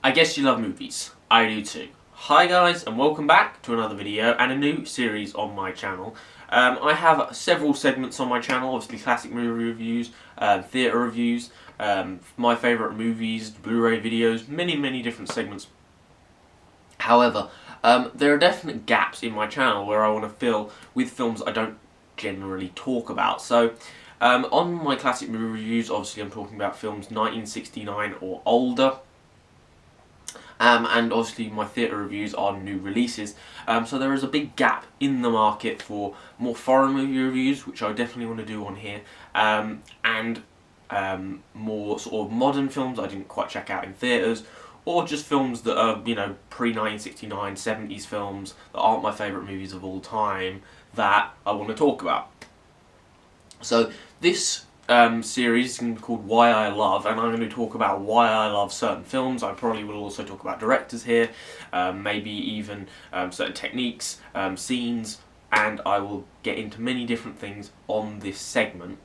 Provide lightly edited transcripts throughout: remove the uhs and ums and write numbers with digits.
I guess you love movies. I do too. Hi guys, and welcome back to another video and a new series on my channel. I have several segments on my channel, obviously classic movie reviews, theatre reviews, my favourite movies, Blu-ray videos, many different segments. However, there are definite gaps in my channel where I want to fill with films I don't generally talk about. So, on my classic movie reviews, obviously I'm talking about films 1969 or older. And obviously my theatre reviews are new releases, so there is a big gap in the market for more foreign movie reviews, which I definitely want to do on here, and more sort of modern films I didn't quite check out in theatres, or just films that are, pre-1969, 70s films that aren't my favourite movies of all time that I want to talk about. So this series is called Why I Love, and I'm going to talk about why I love certain films. I probably will also talk about directors here, maybe even certain techniques, scenes, and I will get into many different things on this segment.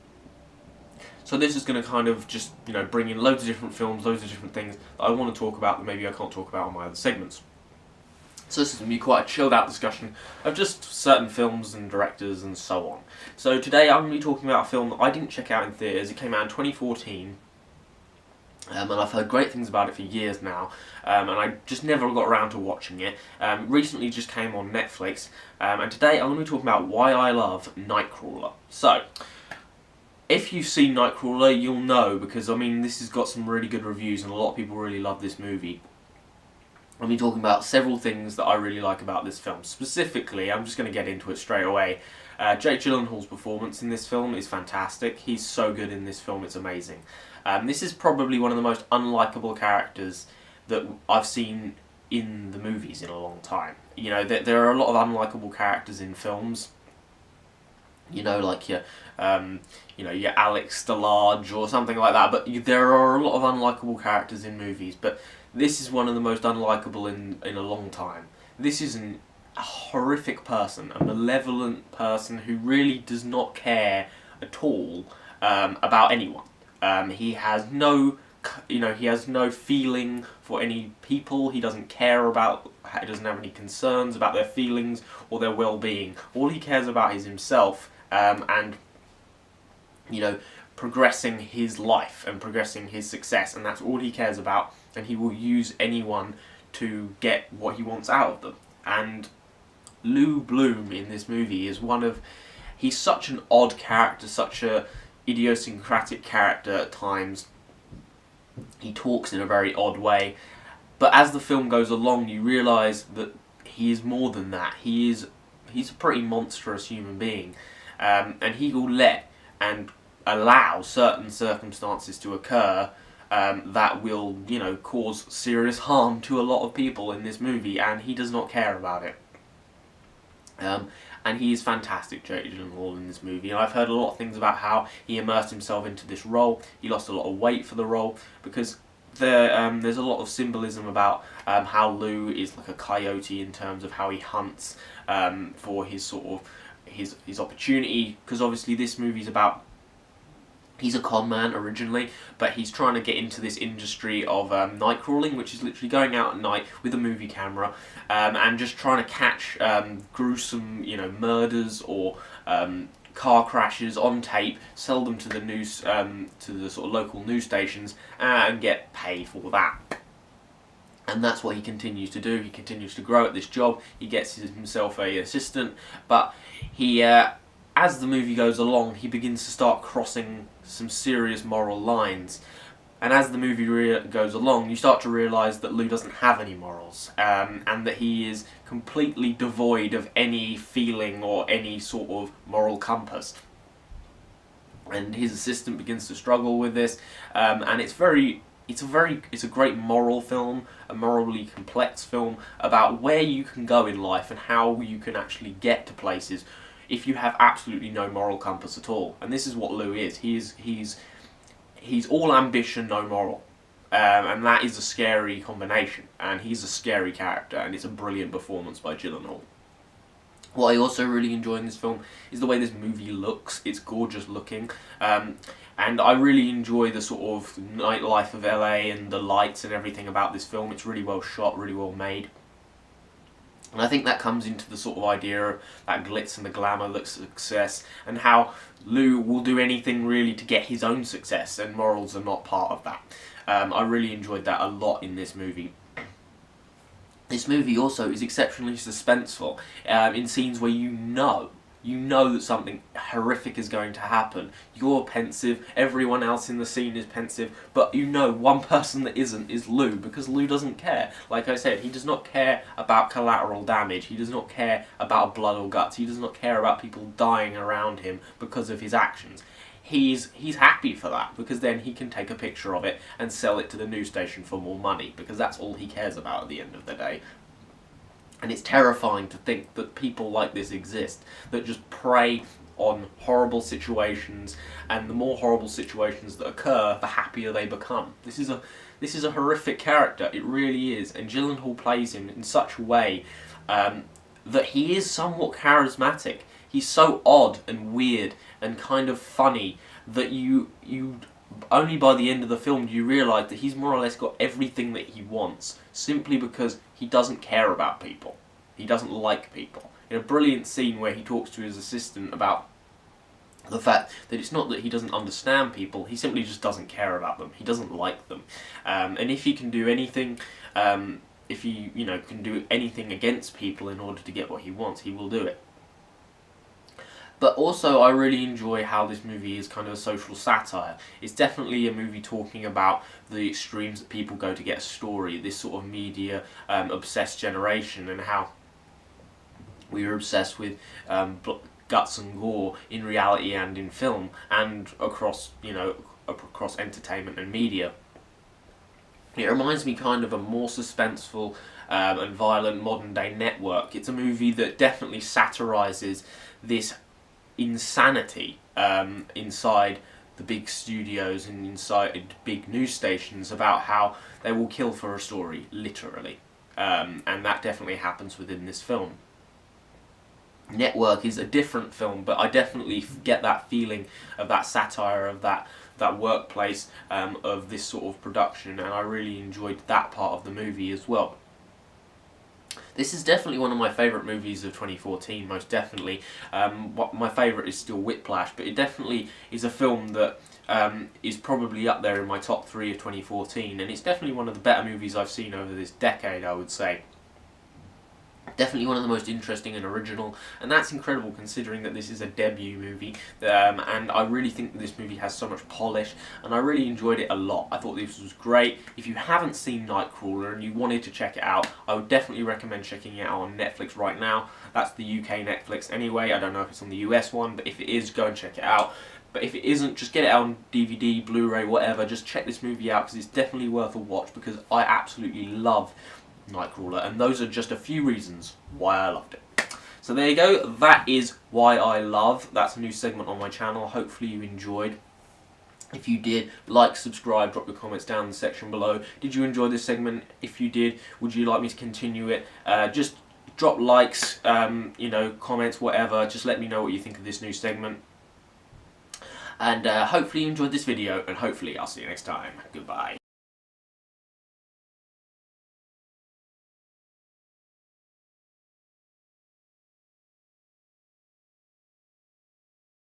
So this is going to kind of just, bring in loads of different films, loads of different things that I want to talk about that maybe I can't talk about on my other segments. So this is going to be quite a chilled out discussion of just certain films and directors and so on. So today I'm going to be talking about a film that I didn't check out in theatres. It came out in 2014, and I've heard great things about it for years now, and I just never got around to watching it. Recently just came on Netflix, and today I'm going to be talking about Why I Love Nightcrawler. So, if you've seen Nightcrawler, you'll know, because this has got some really good reviews and a lot of people really love this movie. I'll be talking about several things that I really like about this film. Specifically, I'm just going to get into it straight away. Jake Gyllenhaal's performance in this film is fantastic. He's so good in this film, it's amazing. This is probably one of the most unlikable characters that I've seen in the movies in a long time. There are a lot of unlikable characters in films. Like your Alex DeLarge or something like that. But there are a lot of unlikable characters in movies. But this is one of the most unlikable in a long time. This is a horrific person, a malevolent person who really does not care at all about anyone. He has no, he has no feeling for any people. He doesn't care about. He doesn't have any concerns about their feelings or their well-being. All he cares about is himself and progressing his life and progressing his success, and that's all he cares about. And he will use anyone to get what he wants out of them. And Lou Bloom in this movie is he's such an odd character, such a idiosyncratic character at times. He talks in a very odd way, but as the film goes along you realise that he is more than that. He's a pretty monstrous human being, and he will let and allow certain circumstances to occur that will, cause serious harm to a lot of people in this movie, and he does not care about it. And he is fantastic, Jake Gyllenhaal, in this movie. And I've heard a lot of things about how he immersed himself into this role. He lost a lot of weight for the role, because there's a lot of symbolism about how Lou is like a coyote in terms of how he hunts for his sort of his opportunity. Because obviously this movie's about, he's a con man originally, but he's trying to get into this industry of night crawling, which is literally going out at night with a movie camera and just trying to catch gruesome, murders or car crashes on tape, sell them to the news, to the sort of local news stations, and get paid for that. And that's what he continues to do. He continues to grow at this job. He gets himself an assistant, but he, as the movie goes along, he begins to start crossing some serious moral lines. And as the movie goes along, you start to realise that Lou doesn't have any morals, and that he is completely devoid of any feeling or any sort of moral compass. And his assistant begins to struggle with this, and it's a great moral film, a morally complex film about where you can go in life and how you can actually get to places if you have absolutely no moral compass at all. And this is what Lou is. He's all ambition, no moral. And that is a scary combination. And he's a scary character, and it's a brilliant performance by Gyllenhaal. What I also really enjoy in this film is the way this movie looks. It's gorgeous looking. And I really enjoy the sort of nightlife of LA and the lights and everything about this film. It's really well shot, really well made. And I think that comes into the sort of idea of that glitz and the glamour, that success, and how Lou will do anything really to get his own success, and morals are not part of that. I really enjoyed that a lot in this movie. This movie also is exceptionally suspenseful in scenes where you know that something horrific is going to happen. You're pensive, everyone else in the scene is pensive, but you know one person that isn't is Lou, because Lou doesn't care. Like I said, he does not care about collateral damage, he does not care about blood or guts, he does not care about people dying around him because of his actions. He's happy for that, because then he can take a picture of it and sell it to the news station for more money, because that's all he cares about at the end of the day. And it's terrifying to think that people like this exist, that just prey on horrible situations, and the more horrible situations that occur, the happier they become. This is a horrific character, it really is, and Gyllenhaal plays him in such a way that he is somewhat charismatic. He's so odd and weird and kind of funny that you only by the end of the film do you realise that he's more or less got everything that he wants, simply because he doesn't care about people. He doesn't like people. In a brilliant scene where he talks to his assistant about the fact that it's not that he doesn't understand people, he simply just doesn't care about them. He doesn't like them. And if he can do anything, if he can do anything against people in order to get what he wants, he will do it. But also, I really enjoy how this movie is kind of a social satire. It's definitely a movie talking about the extremes that people go to get a story, this sort of media obsessed generation, and how we are obsessed with guts and gore in reality and in film, and across entertainment and media. It reminds me kind of a more suspenseful and violent modern day Network. It's a movie that definitely satirises this insanity inside the big studios and inside big news stations about how they will kill for a story, literally. And that definitely happens within this film. Network is a different film, but I definitely get that feeling of that satire, of that workplace, of this sort of production, and I really enjoyed that part of the movie as well. This is definitely one of my favourite movies of 2014, most definitely. My favourite is still Whiplash, but it definitely is a film that is probably up there in my top 3 of 2014, and it's definitely one of the better movies I've seen over this decade, I would say. Definitely one of the most interesting and original, and that's incredible considering that this is a debut movie, and I really think that this movie has so much polish, and I really enjoyed it a lot. I thought this was great. If you haven't seen Nightcrawler and you wanted to check it out, I would definitely recommend checking it out on Netflix right now. That's the UK Netflix anyway. I don't know if it's on the US one, but if it is, go and check it out. But if it isn't, just get it out on DVD, Blu-ray, whatever. Just check this movie out, because it's definitely worth a watch, because I absolutely love Nightcrawler, and those are just a few reasons why I loved it. So there you go, that is Why I Love. That's a new segment on my channel. Hopefully you enjoyed. If you did, like, subscribe, drop your comments down in the section below. Did you enjoy this segment? If you did, would you like me to continue it? Just drop likes, comments, whatever. Just let me know what you think of this new segment. And hopefully you enjoyed this video, and hopefully I'll see you next time. Goodbye.